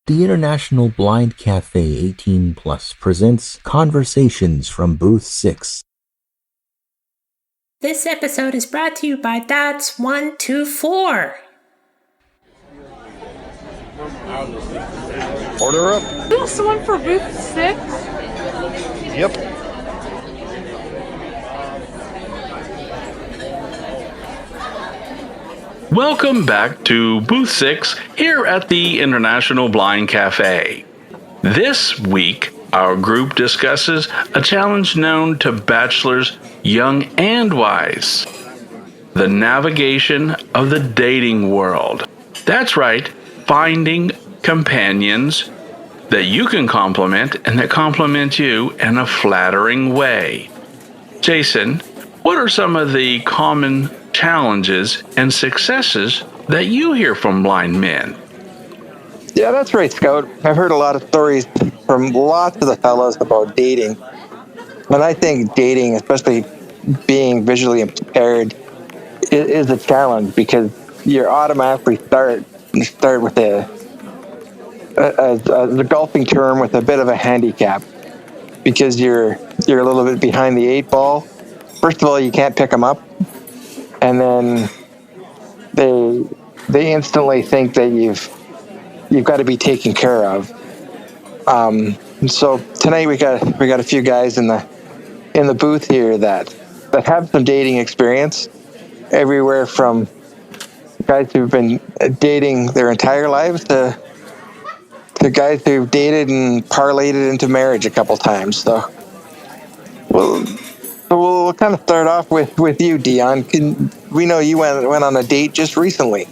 The International Blind Cafe 18 Plus presents Conversations from Booth 6. This episode is brought to you by That's 124. Order up. Is this the one for booth 6? Yep. Welcome back to Booth 6 here at the International Blind Cafe. This week, our group discusses a challenge known to bachelors young and wise: the navigation of the dating world. That's right, finding companions that you can compliment and that compliment you in a flattering way. Jason, what are some of the common challenges and successes that you hear from blind men? Yeah, that's right, Scout. I've heard a lot of stories from lots of the fellows about dating. And I think dating, especially being visually impaired, is a challenge because you automatically start with a golfing term with a bit of a handicap because you're a little bit behind the eight ball. First of all, you can't pick them up, and then they instantly think that you've got to be taken care of. So tonight we got a few guys in the booth here that have some dating experience, everywhere from guys who've been dating their entire lives to guys who've dated and parlayed it into marriage a couple times. So we'll kind of start off with you, Dion. We know you went on a date just recently.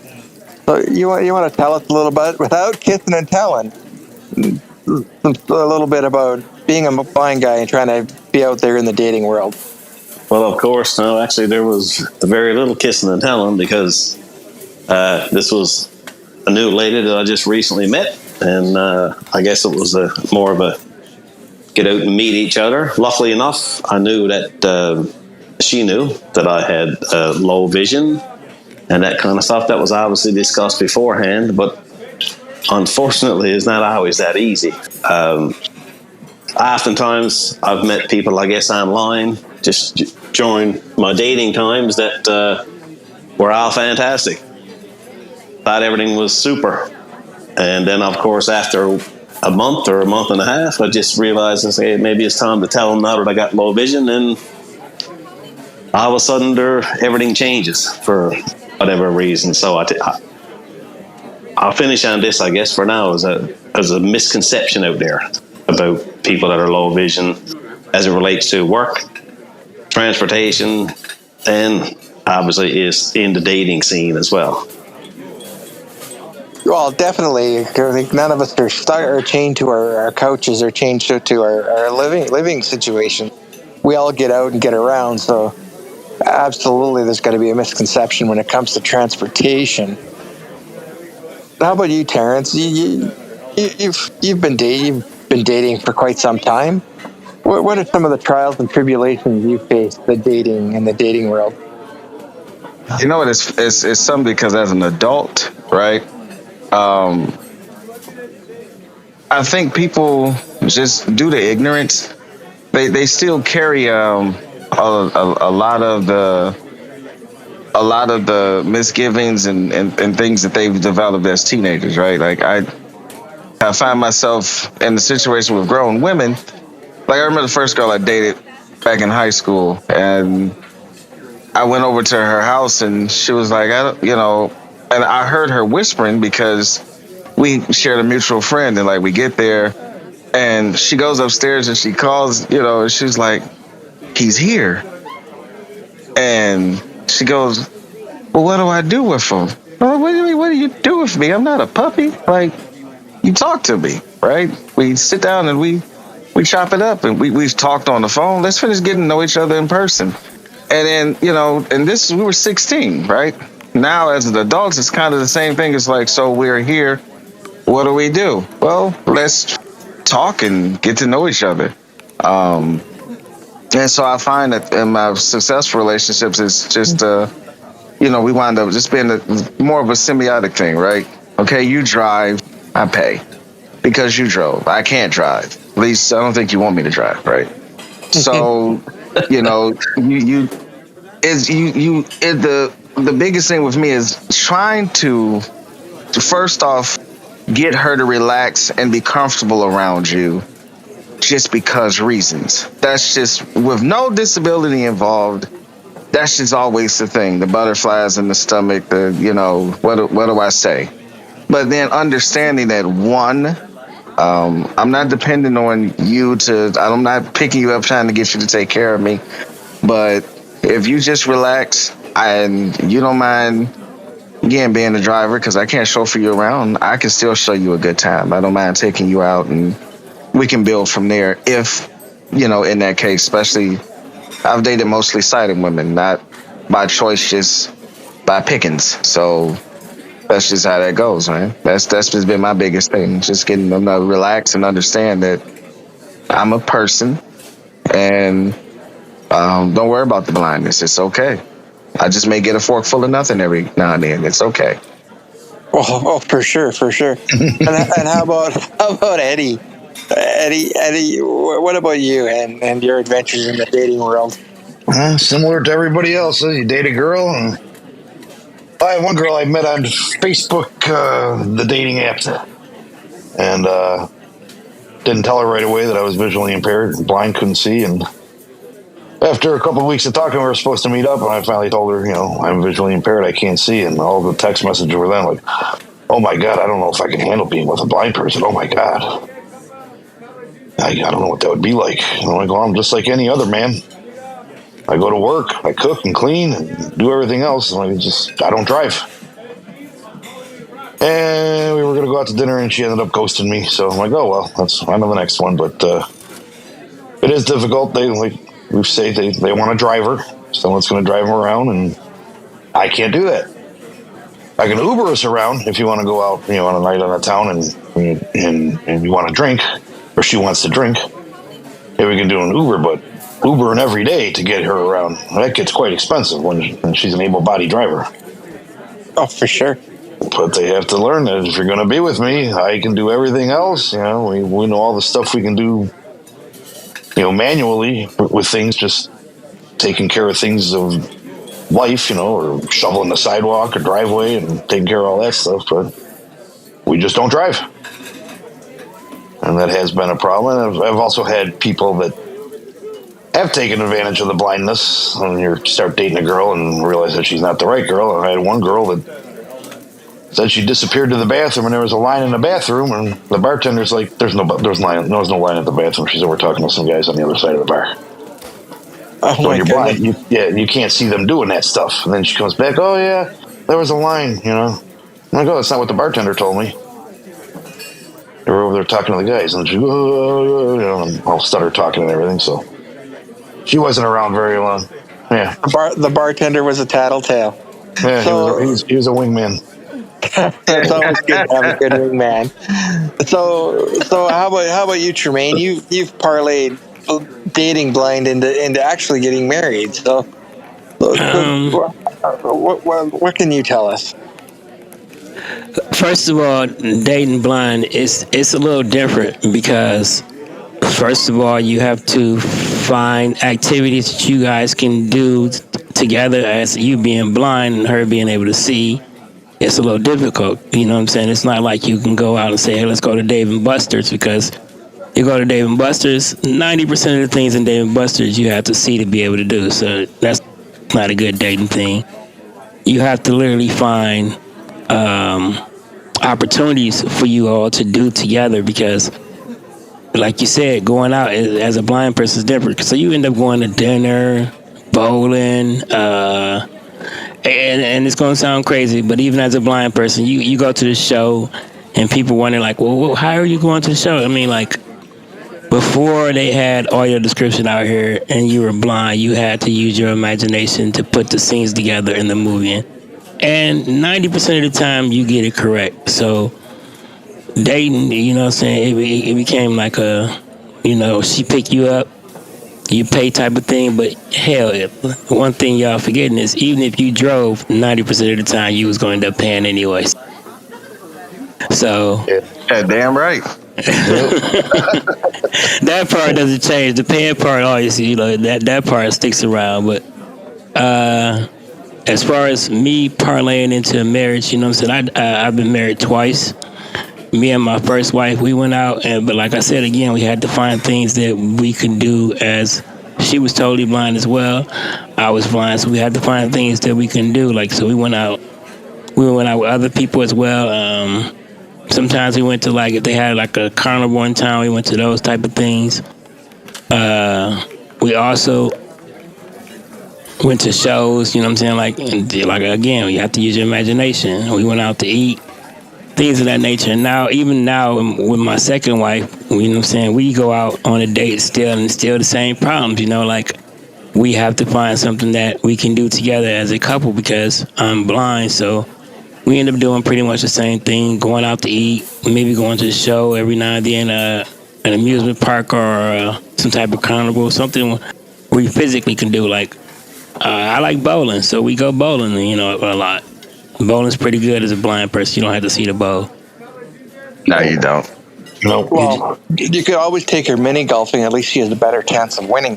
So you want to tell us a little bit, without kissing and telling, a little bit about being a blind guy and trying to be out there in the dating world. Well, of course, no. Actually, there was very little kissing and telling because this was a new lady that I just recently met, and I guess it was more of a get out and meet each other. Luckily enough, I knew that she knew that I had low vision and that kind of stuff. That was obviously discussed beforehand, but unfortunately, it's not always that easy. Oftentimes, I've met people, I guess, online, just during my dating times that were all fantastic. Thought everything was super. And then, of course, after a month or a month and a half, I just realized and say, maybe it's time to tell them now that I got low vision. And all of a sudden, everything changes for whatever reason. So I'll finish on this, I guess, for now, as a misconception out there about people that are low vision as it relates to work, transportation, and obviously is in the dating scene as well. Well, definitely. I think none of us are chained to our couches or chained to our living situation. We all get out and get around, so absolutely there's got to be a misconception when it comes to transportation. How about you, Terrence? You've been dating for quite some time. What are some of the trials and tribulations you faced in the dating world? You know what? It's something because as an adult, right? I think people, just due to ignorance, they still carry a lot of the misgivings and things that they've developed as teenagers, right? Like I find myself in the situation with grown women. Like I remember the first girl I dated back in high school, and I went over to her house, and she was like, and I heard her whispering because we shared a mutual friend, and like we get there, and she goes upstairs and she calls, and she's like, "He's here," and she goes, "Well, what do I do with him?" Well, what do you do with me? I'm not a puppy. Like, you talk to me, right? We sit down and we chop it up, and we've talked on the phone. Let's finish getting to know each other in person. And then, and we were 16, right? Now, as an adult, it's kind of the same thing. It's like, so we're here. What do we do? Well, let's talk and get to know each other. And so I find that in my successful relationships, it's just, we wind up just being more of a symbiotic thing, right? Okay, you drive, I pay. because you drove. I can't drive. At least I don't think you want me to drive, right? So, you know, the biggest thing with me is trying to first off get her to relax and be comfortable around you just because reasons. That's just with no disability involved. That's just always the thing. The butterflies in the stomach, what do I say? But then understanding that I'm not depending on you I'm not picking you up trying to get you to take care of me. But if you just relax and you don't mind, again, being the driver, because I can't chauffeur you around, I can still show you a good time. I don't mind taking you out and we can build from there if, in that case, especially I've dated mostly sighted women, not by choice, just by pickings. So that's just how that goes, man. That's just been my biggest thing. Just getting them to relax and understand that I'm a person and don't worry about the blindness. It's okay. I just may get a fork full of nothing every now and then. It's okay. Oh, for sure. and how about Eddie? Eddie, what about you and your adventures in the dating world? Similar to everybody else, you date a girl. And I had one girl I met on Facebook, the dating apps, and didn't tell her right away that I was visually impaired, blind, couldn't see. And after a couple of weeks of talking, we were supposed to meet up, and I finally told her, I'm visually impaired, I can't see. And all the text messages were then like, oh my God, I don't know if I can handle being with a blind person. Oh my God. I don't know what that would be like. I'm like, well, I'm just like any other man. I go to work, I cook and clean and do everything else. And I don't drive. And we were going to go out to dinner and she ended up ghosting me. So I'm like, oh, well, that's on to the next one. But it is difficult. They want a driver. Someone's going to drive them around and I can't do that. I can Uber us around if you want to go out, on a night on a town and you want to drink or she wants to drink. Yeah, we can do an Uber, but Ubering every day to get her around, that gets quite expensive when she's an able-bodied driver. Oh, for sure. But they have to learn that if you're going to be with me, I can do everything else. We know all the stuff we can do, manually with things, just taking care of things of life, or shoveling the sidewalk or driveway and taking care of all that stuff. But we just don't drive. And that has been a problem. I've also had people that have taken advantage of the blindness when you start dating a girl and realize that she's not the right girl. And I had one girl that said she disappeared to the bathroom and there was a line in the bathroom and the bartender's like, there's no line at the bathroom. She's over talking to some guys on the other side of the bar. Oh, so when you're blind, you can't see them doing that stuff. And then she comes back, oh yeah, there was a line, I'm like, oh, that's not what the bartender told me. They were over there talking to the guys and she and I'll stutter talking and everything, so she wasn't around very long. Yeah. The bartender was a tattletale. Yeah, so, he was a wingman. It's always good to have a good wingman. So how about you, Tremaine? You've parlayed dating blind into actually getting married. So what can you tell us? First of all, dating blind it's a little different because first of all, you have to find activities that you guys can do together as you being blind and her being able to see. It's a little difficult, you know what I'm saying? It's not like you can go out and say, hey, let's go to Dave & Buster's, because you go to Dave & Buster's, 90% of the things in Dave & Buster's you have to see to be able to do. So that's not a good dating thing. You have to literally find opportunities for you all to do together because, like you said, going out as a blind person is different. So you end up going to dinner, bowling, and it's going to sound crazy, but even as a blind person, you go to the show and people wonder like, well, how are you going to the show? I mean, like, before they had audio description out here and you were blind, you had to use your imagination to put the scenes together in the movie. And 90% of the time, you get it correct. So dating, you know what I'm saying, it became like a, she pick you up, you pay type of thing. But hell, one thing y'all forgetting is even if you drove, 90% of the time you was going to end up paying anyways. So yeah, damn right. That part doesn't change. The paying part, always, that part sticks around. But as far as me parlaying into a marriage, you know what I'm saying? I've been married twice. Me and my first wife, we went out, but like I said again, we had to find things that we could do. As she was totally blind as well, I was blind, so we had to find things that we can do. Like, so we went out. We went out with other people as well. Sometimes we went to, like, if they had like a carnival in town, we went to those type of things. We also went to shows, you know what I'm saying? Like again, you have to use your imagination. We went out to eat, things of that nature. Now, even now, with my second wife, you know what I'm saying? We go out on a date still, and still the same problems, like we have to find something that we can do together as a couple because I'm blind, so we end up doing pretty much the same thing, going out to eat, maybe going to a show every now and then, an amusement park or some type of carnival, something we physically can do. Like, I like bowling, so we go bowling, a lot. Bowling's pretty good as a blind person. You don't have to see the bowl. No, you don't. No. Well, you could always take her mini golfing. At least she has a better chance of winning.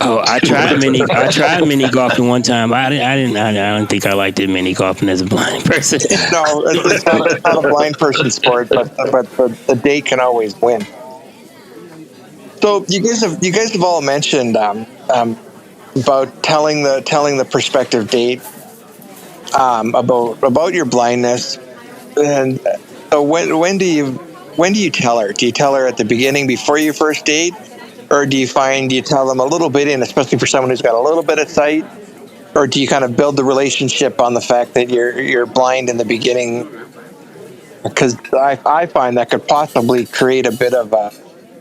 Oh, I tried mini golfing one time. I don't think I liked it mini golfing as a blind person. No, it's not a blind person sport, but the date can always win. So you guys have all mentioned about telling the prospective date about your blindness, and so when do you tell her? Do you tell her at the beginning before your first date? Or do you tell them a little bit in, especially for someone who's got a little bit of sight? Or do you kind of build the relationship on the fact that you're blind in the beginning? Because I find that could possibly create a bit of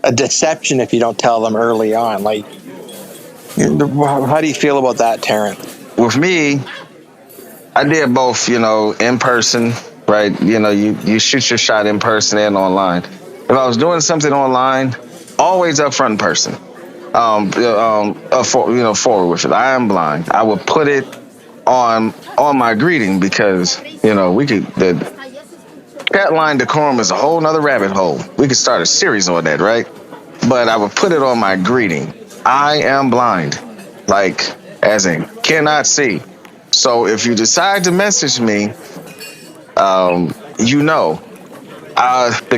a deception if you don't tell them early on. Like, how do you feel about that, Terrence? With me, I did both, in person, right? You shoot your shot in person and online. If I was doing something online, always upfront in person. Forward with it. I am blind. I would put it on my greeting because the cat line decorum is a whole nother rabbit hole. We could start a series on that, right? But I would put it on my greeting. I am blind, like as in cannot see. So if you decide to message me, the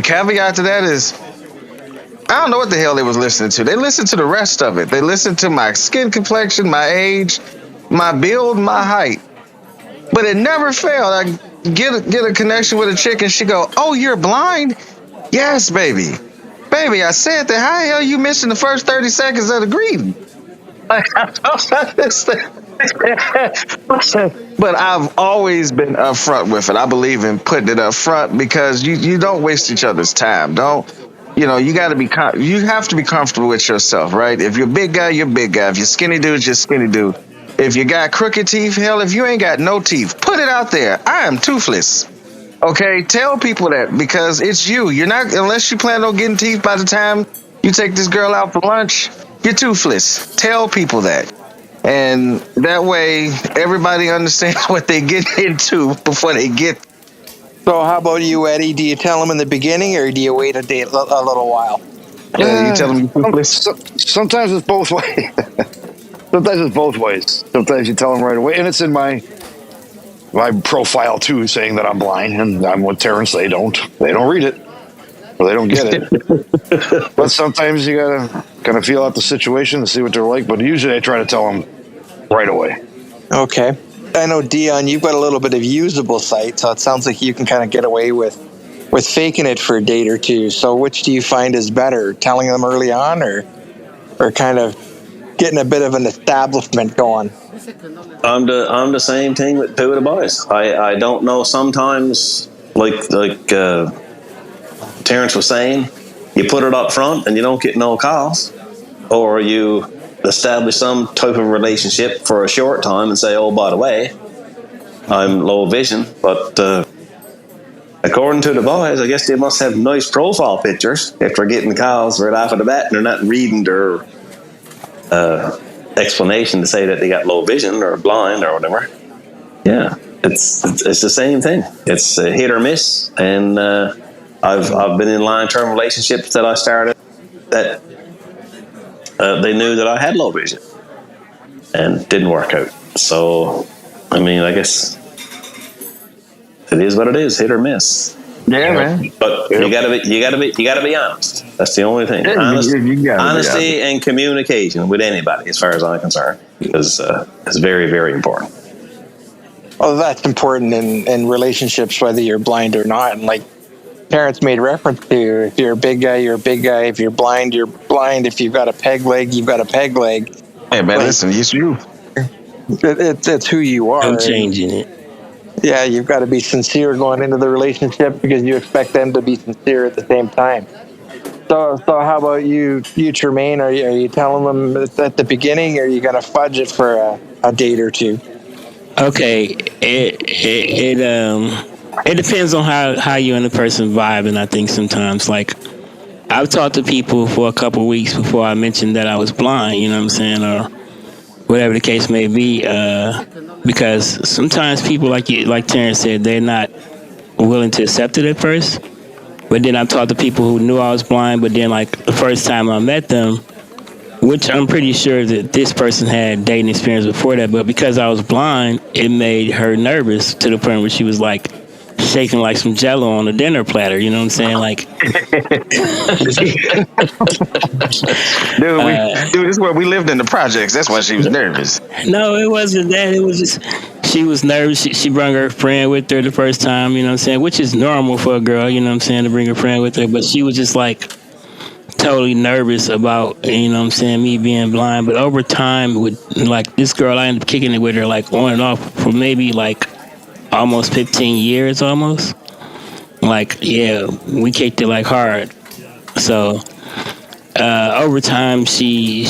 caveat to that is, I don't know what the hell they was listening to. They listened to the rest of it. They listened to my skin complexion, my age, my build, my height. But it never failed. I get a connection with a chick and she go, "Oh, you're blind?" "Yes, baby. Baby, I said that. How the hell you missing the first 30 seconds of the greeting?" But I've always been upfront with it. I believe in putting it up front because you don't waste each other's time. You have to be comfortable with yourself, right? If you're a big guy, you're a big guy. If you're skinny dude, you're skinny dude. If you got crooked teeth, hell, if you ain't got no teeth, put it out there. I am toothless. Okay, tell people that because it's you. You're not, unless you plan on getting teeth by the time you take this girl out for lunch, you're toothless. Tell people that. And that way, everybody understands what they get into before they get. So how about you, Eddie? Do you tell them in the beginning or do you wait a little while? Yeah, you tell them you're toothless? Sometimes it's both ways. Sometimes it's both ways. Sometimes you tell them right away. And it's in my profile, too, saying that I'm blind. And I'm with Terrence. They don't read it. Or they don't get it. But sometimes you got to kind of feel out the situation to see what they're like. But usually I try to tell them right away. Okay. I know, Dion, you've got a little bit of usable sight, so it sounds like you can kind of get away with faking it for a date or two. So which do you find is better, telling them early on or kind of getting a bit of an establishment going? I'm the same thing with two of the boys. I don't know, sometimes like Terrence was saying, you put it up front and you don't get no calls, or you establish some type of relationship for a short time and say, "Oh, by the way, I'm low vision." But according to the boys, I guess they must have nice profile pictures if they're getting calls right off of the bat and they're not reading their explanation to say that they got low vision or blind or whatever. Yeah, it's the same thing. It's a hit or miss, and I've been in long-term relationships that I started that they knew that I had low vision and didn't work out. So, I mean, I guess it is what it is, hit or miss. Yeah, man. But you gotta be honest. That's the only thing. Yeah, Honesty and communication with anybody, as far as I'm concerned, is very, very important. Well, that's important in relationships, whether you're blind or not. And like Terrence made reference to, if you're a big guy, you're a big guy. If you're blind, you're blind. If you've got a peg leg, you've got a peg leg. Hey, man, listen, it's you. It's who you are. I'm changing it. Yeah, you've got to be sincere going into the relationship because you expect them to be sincere at the same time. So how about you, Tremaine? Are you telling them at the beginning, or are you going to fudge it for a date or two? Okay, it depends on how you and the person vibe, and I think sometimes like I've talked to people for a couple of weeks before I mentioned that I was blind. You know what I'm saying, or whatever the case may be, because sometimes people like Terrence said, they're not willing to accept it at first. But then I've talked to people who knew I was blind, but then like the first time I met them, which I'm pretty sure that this person had dating experience before that, but because I was blind, it made her nervous to the point where she was like shaking like some jello on a dinner platter. You know what I'm saying? Like, dude, this is where we lived in the projects. That's why she was nervous. No, it wasn't that. It was just she was nervous. She brought her friend with her the first time. You know what I'm saying? Which is normal for a girl. You know what I'm saying, to bring her friend with her. But she was just like totally nervous about, you know what I'm saying, me being blind. But over time, with like this girl, I ended up kicking it with her like on and off for maybe like almost 15 years almost. Like, yeah, we kicked it like hard. So over time she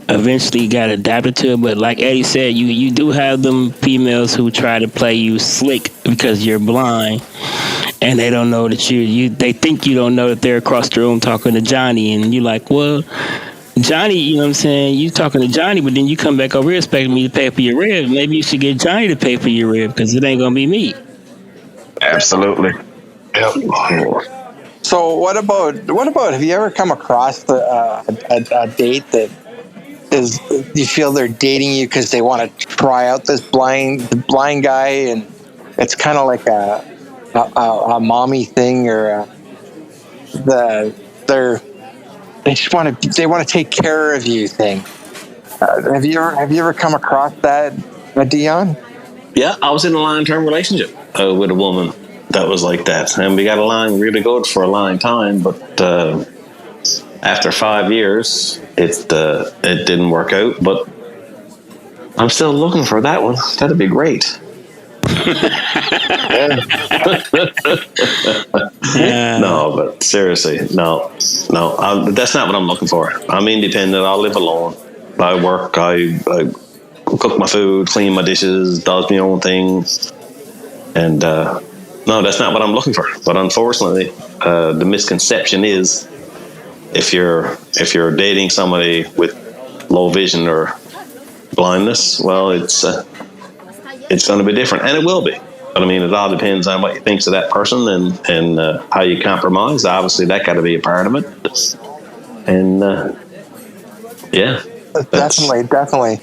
eventually got adapted to it. But like Eddie said, you do have them females who try to play you slick because you're blind, and they don't know that they think you don't know that they're across the room talking to Johnny, and you're like, well, Johnny, you know what I'm saying, you talking to Johnny, but then you come back over here expecting me to pay for your rib. Maybe you should get Johnny to pay for your rib, because it ain't gonna be me. Absolutely. Yep. So what about have you ever come across a date that is, you feel they're dating you because they want to try out this blind guy, and it's kind of like a mommy thing, or they just want to take care of you thing. Have you ever come across that, Dion? Yeah, I was in a long-term relationship with a woman that was like that, and we got along really good for a long time. But after 5 years, it didn't work out. But I'm still looking for that one. That'd be great. No, but seriously, no. That's not what I'm looking for. I'm independent. I live alone. I work. I cook my food, clean my dishes, does my own thing. And no, that's not what I'm looking for. But unfortunately, the misconception is if you're dating somebody with low vision or blindness, well, it's going to be different, and it will be. But I mean, it all depends on what you think of that person and how you compromise. Obviously, that got to be a part of it. And yeah, definitely.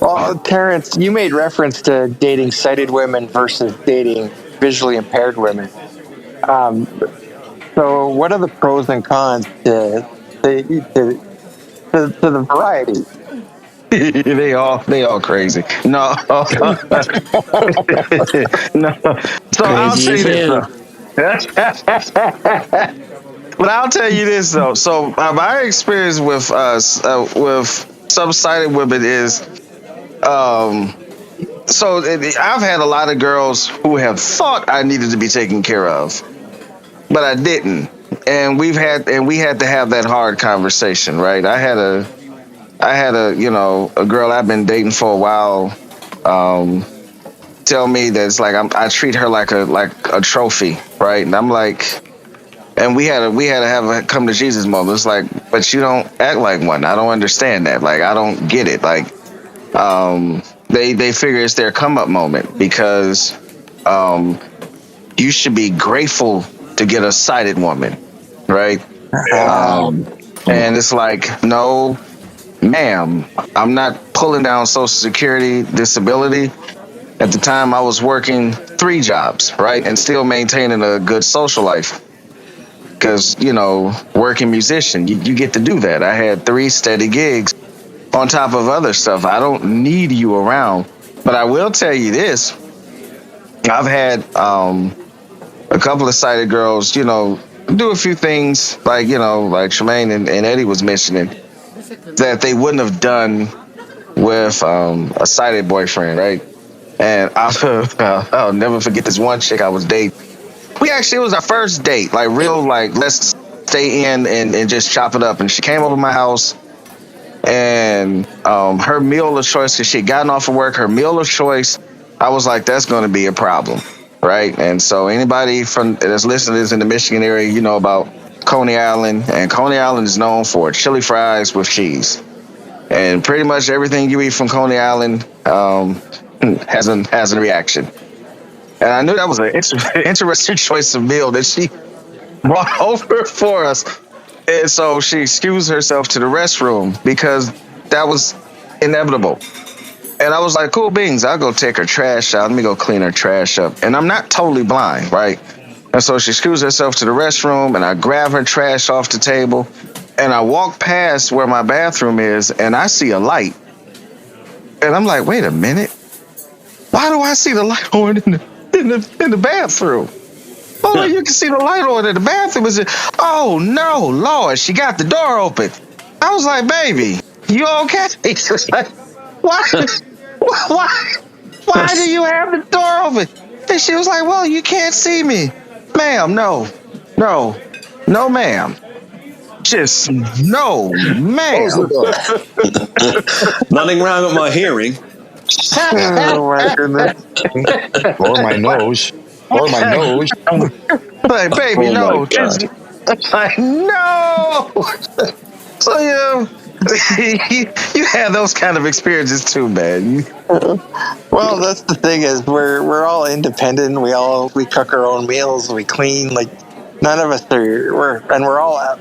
Well, Terrence, you made reference to dating sighted women versus dating visually impaired women. So, what are the pros and cons to the variety? they all crazy. No. No. So I'll say this though. But I'll tell you this though. So my experience with some-sighted women is, so I've had a lot of girls who have thought I needed to be taken care of, but I didn't, and we had to have that hard conversation, right? I had a girl I've been dating for a while tell me that it's like I treat her like a trophy, right? And I'm like, and we had to have a come to Jesus moment. It's like, but you don't act like one. I don't understand that. Like, I don't get it. Like, they figure it's their come up moment because you should be grateful to get a sighted woman, right? And it's like, no, ma'am, I'm not pulling down Social Security disability. At the time, I was working 3 jobs, right, and still maintaining a good social life. Because, working musician, you get to do that. I had 3 steady gigs on top of other stuff. I don't need you around. But I will tell you this. I've had a couple of sighted girls, do a few things like, like Tremaine and Eddie was mentioning, that they wouldn't have done with a sighted boyfriend, right? And I'll never forget this one chick I was dating. It was our first date, like real, like let's stay in and just chop it up. And she came over my house, and her meal of choice, because she had gotten off of work, her meal of choice, I was like, that's going to be a problem, right? And so anybody that's listening is in the Michigan area, you know about Coney Island, and Coney Island is known for chili fries with cheese. And pretty much everything you eat from Coney Island has a reaction. And I knew that was an interesting choice of meal that she brought over for us. And so she excused herself to the restroom because that was inevitable. And I was like, cool beans, I'll go take her trash out. Let me go clean her trash up. And I'm not totally blind, right? And so she excused herself to the restroom, and I grab her trash off the table, and I walk past where my bathroom is, and I see a light. And I'm like, wait a minute. Why do I see the light on in the bathroom? Oh, you can see the light on in the bathroom. Oh, no, Lord, she got the door open. I was like, baby, you okay? She was like, why do you have the door open? And she was like, well, you can't see me. Ma'am, no, ma'am. Just no, ma'am. Nothing wrong with my hearing. Oh my goodness. Or my nose. Or my nose. Like, baby, no. Just, like, no. So, you have those kind of experiences too, man. Well, that's the thing is we're all independent. We cook our own meals. We clean. Like none of us we're all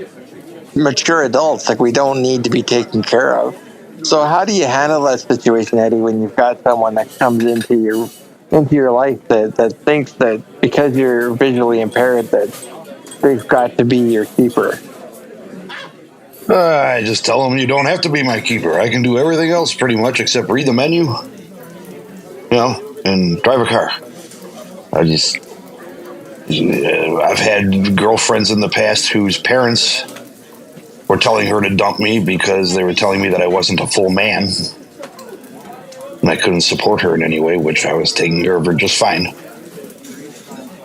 mature adults. Like we don't need to be taken care of. So how do you handle that situation, Eddie, when you've got someone that comes into your life that thinks that because you're visually impaired that they've got to be your keeper? I just tell them you don't have to be my keeper. I can do everything else pretty much except read the menu, and drive a car. I've had girlfriends in the past whose parents were telling her to dump me because they were telling me that I wasn't a full man. And I couldn't support her in any way, which I was taking care of her just fine.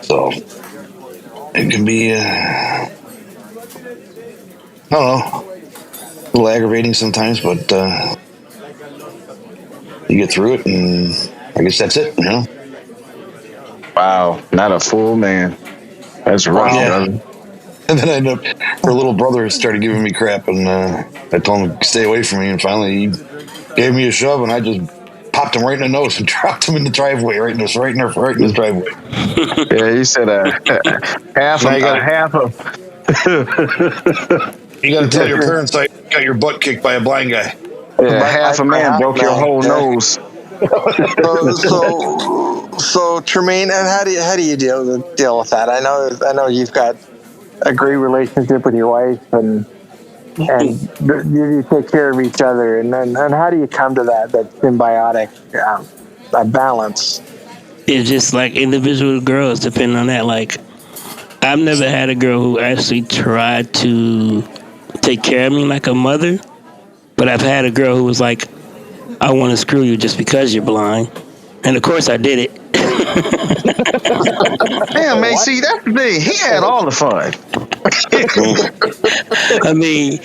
So it can be, I don't know, a little aggravating sometimes, but you get through it, and I guess that's it, Wow, not a full man. That's rough, brother. And then I ended up, her little brother started giving me crap, and I told him to stay away from me, and finally he gave me a shove, and I just popped him right in the nose and dropped him in the driveway, right in his driveway. Yeah, you said half of. You got to tell your parents I got your butt kicked by a blind guy. Yeah, half a man broke your whole nose. So Tremaine, and how do you deal with that? I know you've got a great relationship with your wife, and you take care of each other, and how do you come to that symbiotic balance? It's just like individual girls, depending on that. Like, I've never had a girl who actually tried to take care of me like a mother, but I've had a girl who was like, I want to screw you just because you're blind. And of course I did it. Damn, man, see, that's the thing. He had all the fun. I mean,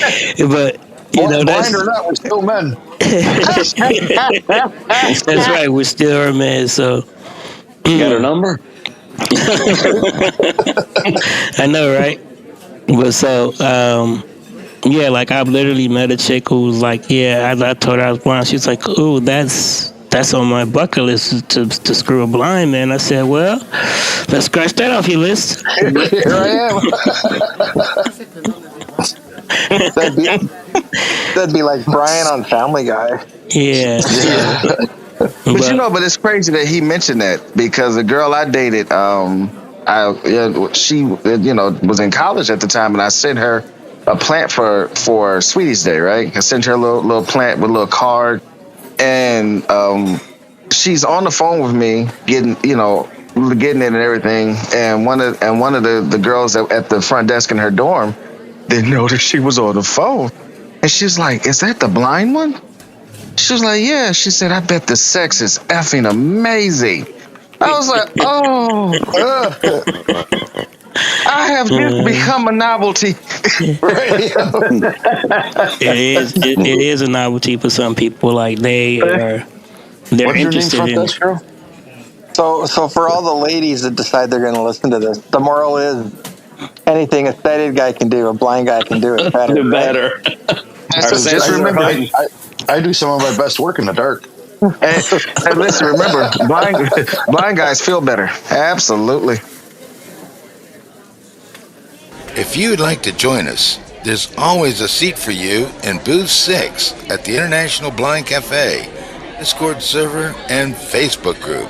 but blind or not, we're still men. That's right, we're still our men, so You got her number? I know, right? But so, yeah, like I've literally met a chick who was like, yeah, I told her I was blind. She was like, ooh, that's that's on my bucket list to screw a blind man. I said, well, let's scratch that off your list. Here I am. that'd be like Brian on Family Guy. Yeah. But it's crazy that he mentioned that, because the girl I dated, she was in college at the time, and I sent her a plant for Sweeties Day, right? I sent her a little plant with a little card, and she's on the phone with me, getting it and everything. And one of the girls at the front desk in her dorm didn't know that she was on the phone, and she's like, "Is that the blind one?" She was like, "Yeah." She said, "I bet the sex is effing amazing." I was like, "Oh, I have just become a novelty." It is a novelty for some people. Like they're interested in it. Girl? So for all the ladies that decide they're going to listen to this, the moral is anything a sighted guy can do, a blind guy can do it better. Do better. So just remember, I do some of my best work in the dark. and listen, remember, blind guys feel better. Absolutely. If you'd like to join us, there's always a seat for you in booth 6 at the International Blind Cafe, Discord server, and Facebook group.